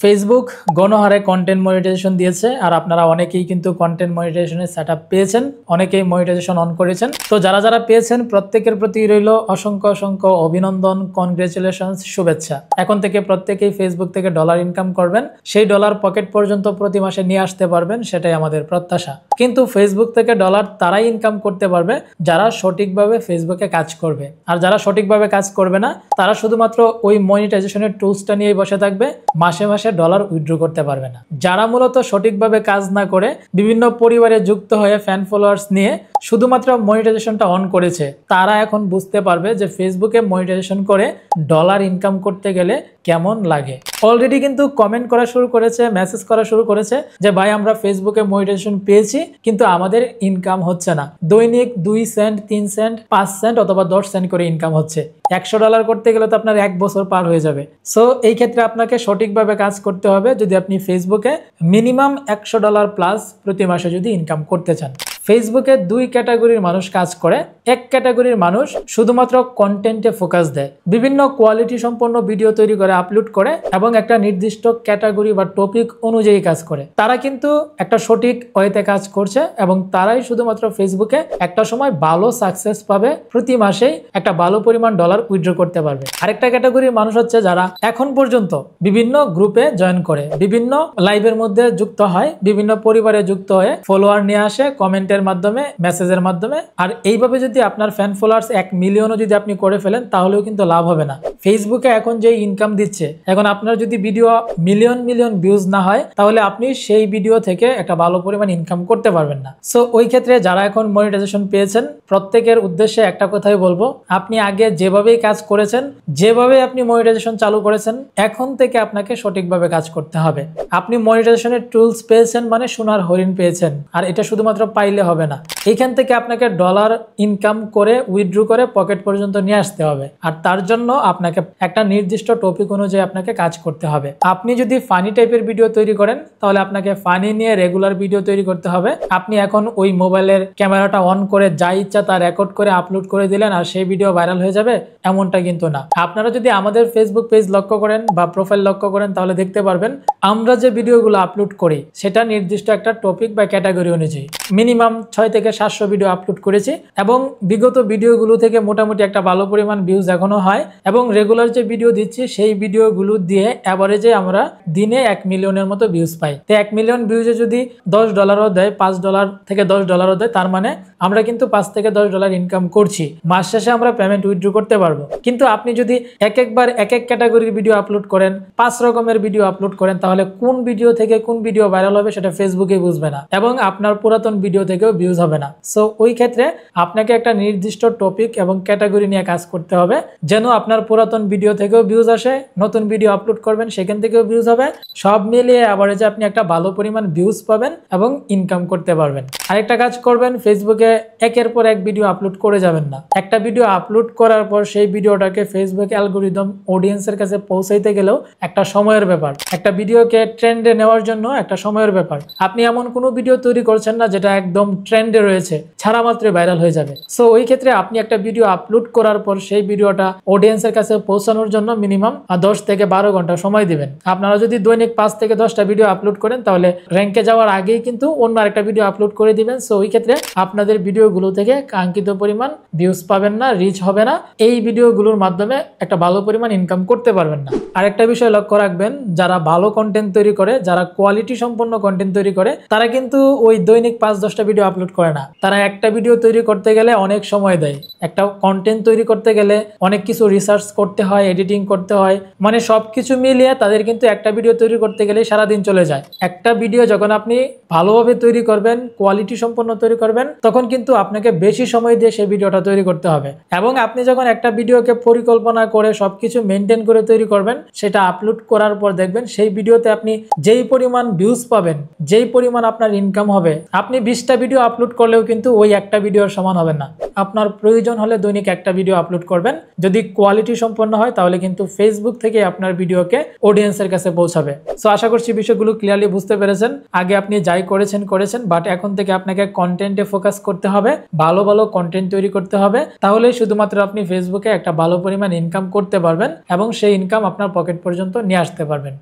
Facebook গণহারে content monetization দিয়েছে আর আপনারা অনেকেই কিন্তু কন্টেন্ট মনিটাইজেশনের সেটআপ পেয়েছেন, অনেকেই মনিটাইজেশন অন করেছেন। তো যারা যারা পেয়েছেন প্রত্যেকের প্রতি রইল অসংখ্য অসংখ্য অভিনন্দন, কনগ্রেচুলেশনস, শুভেচ্ছা। এখন থেকে প্রত্যেকেই ফেসবুক থেকে ডলার ইনকাম করবেন, সেই ডলার পকেট পর্যন্ত প্রতি মাসে নিয়ে আসতে পারবেন, সেটাই আমাদের প্রত্যাশা। কিন্তু ফেসবুক থেকে ডলার তারাই ইনকাম করতে পারবে যারা সঠিকভাবে ফেসবুকে কাজ করবে, আর যারা সঠিকভাবে কাজ করবে না তারা শুধুমাত্র ওই মনিটাইজেশনের টুলসটা নিয়েই বসে থাকবে, মাসে মাসে ডলার উইথড্র করতে পারবে না। যারা মূলত সঠিকভাবে কাজ না করে বিভিন্ন পরিবারে যুক্ত হয়ে ফ্যান ফলোয়ার্স নিয়ে শুধুমাত্র মনিটাইজেশনটা অন করেছে, তারা এখন বুঝতে পারবে যে ফেসবুকে মনিটাইজেশন করে ডলার ইনকাম করতে গেলে কেমন লাগে। অলরেডি কিন্তু কমেন্ট করা শুরু করেছে, মেসেজ করা শুরু করেছে যে ভাই আমরা ফেসবুকে মনিটাইজেশন পেয়েছি কিন্তু আমাদের ইনকাম হচ্ছে না। দৈনিক 2 সেন্ট, 3 সেন্ট, 5 সেন্ট অথবা 10 সেন্ট করে ইনকাম হচ্ছে। $100 করতে গেলে তো আপনার 1 বছর পার হয়ে যাবে। সো এই ক্ষেত্রে আপনাকে সঠিকভাবে কাজ করতে হবে যদি আপনি ফেসবুকে মিনিমাম $100 প্লাস প্রতি মাসে যদি ইনকাম করতে চান। ফেসবুকে 2 ক্যাটাগরির মানুষ কাজ করে। এক ক্যাটাগরির মানুষ শুধুমাত্র কন্টেন্টে ফোকাস দেয়, বিভিন্ন কোয়ালিটি সম্পন্ন ভিডিও তৈরি করে আপলোড করে এবং একটা নির্দিষ্ট ক্যাটাগরি বা টপিক অনুযায়ী কাজ করে। তারা কিন্তু একটা সঠিক ওয়েতে কাজ করছে এবং তারাই শুধুমাত্র ফেসবুকে একটা সময় ভালো সাকসেস পাবে, প্রতি মাসেই একটা ভালো পরিমাণ ডলার উইথড্র করতে পারবে। আরেকটা ক্যাটাগরির মানুষ হচ্ছে যারা এখন পর্যন্ত বিভিন্ন গ্রুপে জয়েন করে, বিভিন্ন লাইভের মধ্যে যুক্ত হয়, বিভিন্ন পরিবারে যুক্ত হয়ে ফলোয়ার নিয়ে আসে কমেন্টের মাধ্যমে, মেসেজের মাধ্যমে। আর এইভাবে যদি আপনার ফ্যান ফলোয়ার্স 1 মিলিয়নও যদি আপনি করে ফেলেন তাহলেও কিন্তু লাভ হবে না। ফেসবুকে এখন যে ইনকাম দিচ্ছে, এখন আপনার যদি ভিডিও মিলিয়ন মিলিয়ন ভিউজ না হয় তাহলে আপনি সেই ভিডিও থেকে একটা ভালো পরিমাণ ইনকাম করতে পারবেন না। সো ওই ক্ষেত্রে যারা এখন মনিটাইজেশন পেয়েছেন প্রত্যেকের উদ্দেশ্যে একটা কথাই বলবো, আপনি আগে যেভাবেই কাজ করেছেন, যেভাবে আপনি মনিটাইজেশন চালু করেছেন, এখন থেকে আপনাকে সঠিকভাবে কাজ করতে হবে। আপনি মনিটাইজেশনের টুলস পেয়েছেন মানে সোনার হরিণ পেয়েছেন, আর এটা শুধুমাত্র পাইলে হবে না। এখান থেকে আপনাকে ডলার ইনকাম করে উইথড্র করে পকেট পর্যন্ত নিয়ে আসতে হবে, আর তার জন্য আপনাকে একটা নির্দিষ্ট টপিক অনুযায়ী আপনাকে কাজ করতে হবে। আপনি যদি ফানি টাইপের ভিডিও তৈরি করেন তাহলে আপনাকে ফানি নিয়ে রেগুলার ভিডিও তৈরি করতে হবে। আপনি এখন ওই মোবাইলের ক্যামেরাটা অন করে যা ইচ্ছা তা রেকর্ড করে আপলোড করে দিলেন আর সেই ভিডিও ভাইরাল হয়ে যাবে, এমনটা কিন্তু না। আপনারা যদি আমাদের ফেসবুক পেজ লক্ষ্য করেন বা প্রোফাইল লক্ষ্য করেন তাহলে দেখতে পারবেন আমরা যে ভিডিওগুলো আপলোড করি সেটা নির্দিষ্ট একটা টপিক বা ক্যাটাগরি অনুযায়ী মিনিমাম 6 থেকে 700 ভিডিও আপলোড করেছি এবং বিগত ভিডিওগুলো থেকে মোটামুটি একটা ভালো পরিমাণ ভিউজ এখনো হয় এবং রেগুলার যে ভিডিও দিচ্ছি সেই ভিডিওগুলো দিয়ে অ্যাভারেজে আমরা দিনে 1 মিলিয়নের মতো ভিউজ পাই। তো 1 মিলিয়ন ভিউজে যদি $10 দেয়, $5 থেকে $10 দেয়, তার মানে আমরা কিন্তু $5 থেকে $10 ইনকাম করছি। মাস শেষে আমরা পেমেন্ট উইথড্র করতে পারবো। কিন্তু আপনি যদি একবার এক ক্যাটাগরির ভিডিও আপলোড করেন, 5 রকমের ভিডিও আপলোড করেন, তাহলে কোন ভিডিও থেকে কোন ভিডিও ভাইরাল হবে সেটা ফেসবুকে বুঝবে না এবং আপনার পুরাতন ভিডিও থেকেও ভিউজ হবে না। সো ওই ক্ষেত্রে আপনাকে একটা নির্দিষ্ট টপিক এবং ক্যাটাগরি নিয়ে কাজ করতে হবে যেন আপনার পুরাতন ভিডিও থেকেও ভিউজ আসে, নতুন ভিডিও আপলোড করবেন সেখান থেকেও ভিউজ হবে, সব মিলিয়ে অ্যাভারেজে আপনি একটা ভালো পরিমাণ ভিউজ পাবেন এবং ইনকাম করতে পারবেন। আরেকটা কাজ করবেন, ফেসবুকে একের পর এক ভিডিও আপলোড করে যাবেন না। একটা ভিডিও আপলোড করার পর সেই ভিডিওটাকে ফেসবুক অ্যালগরিদম অডিয়েন্সের কাছে পৌঁছাইতে গেলেও একটা সময়ের ব্যাপার। একটা ভিডিওকে ট্রেন্ডে নেওয়ার জন্য একটা সময়ের ব্যাপার। আপনি এমন কোনো ভিডিও তৈরি করছেন না যেটা একদম ট্রেন্ডে রয়েছে, ছাড়া মাত্রই ভাইরাল হয়ে যাবে। সো ওই ক্ষেত্রে আপনি একটা ভিডিও আপলোড করার পর সেই ভিডিওটা অডিয়েন্সের কাছে পৌঁছানোর জন্য মিনিমাম 10 থেকে 12 ঘন্টা সময় দিবেন। আপনারা যদি দৈনিক 5 থেকে 10টা ভিডিও আপলোড করেন তাহলে র্যাঙ্কে যাওয়ার আগেই কিন্তু অন্য আরেকটা ভিডিও আপলোড করে দিবেন। সো ওই ক্ষেত্রে আপনাদের ভিডিওগুলো থেকে কাঙ্ক্ষিত পরিমাণ ভিউজ পাবেন না, রিচ হবে না, এই ভিডিওগুলোর মাধ্যমে একটা ভালো পরিমাণ ইনকাম করতে পারবেন না। আরেকটা বিষয় লক্ষ্য রাখবেন, যারা ভালো কন্টেন্ট তৈরি করে, যারা কোয়ালিটি সম্পন্ন কন্টেন্ট তৈরি করে, তারা কিন্তু ওই দৈনিক 5-10টা ভিডিও আপলোড করে না। তারা একটা ভিডিও তৈরি করতে গেলে অনেক সময় দেয়। একটা কন্টেন্ট তৈরি করতে গেলে অনেক কিছু রিসার্চ করতে হয়, এডিটিং করতে হয়, মানে সবকিছু মিলিয়ে তাদের কিন্তু একটা ভিডিও তৈরি করতে গেলে সারাদিন চলে যায়। একটা ভিডিও যখন আপনি ভালোভাবে তৈরি করবেন, কোয়ালিটি সম্পন্ন তৈরি করবেন, তখন কিন্তু আপনাকে বেশি সময় দিয়ে সেই ভিডিওটা তৈরি করতে হবে এবং আপনি যখন একটা ভিডিওকে পরিকল্পনা করে সবকিছু মেনটেন করে তৈরি করবেন, সেটা আপলোড করার পর দেখবেন সেই ভিডিওতে আপনি যেই পরিমাণ ভিউজ পাবেন, যেই পরিমাণ আপনার ইনকাম হবে, আপনি 20টা ভিডিও আপলোড করলেও কিন্তু ওই একটা ভিডিওর সমান হবে না। আপনার প্রয়োজন হলে দৈনিক একটা ভিডিও আপলোড করবেন। যদি কোয়ালিটি সম্পন্ন হয় তাহলে কিন্তু ফেসবুক থেকে আপনার ভিডিওকে অডিয়েন্সের কাছে পৌঁছাবে। সো আশা করছি বিষয়গুলো ক্লিয়ারলি বুঝতে পেরেছেন। আগে আপনি যাই করেছেন, বাট এখন থেকে আপনাকে কন্টেন্টে ফোকাস করতে হবে, ভালো ভালো কন্টেন্ট তৈরি করতে হবে, তাহলে শুধুমাত্র আপনি ফেসবুকে একটা ভালো পরিমাণ ইনকাম করতে পারবেন এবং সেই ইনকাম আপনার পকেট পর্যন্ত নিয়ে আসতে পারবেন।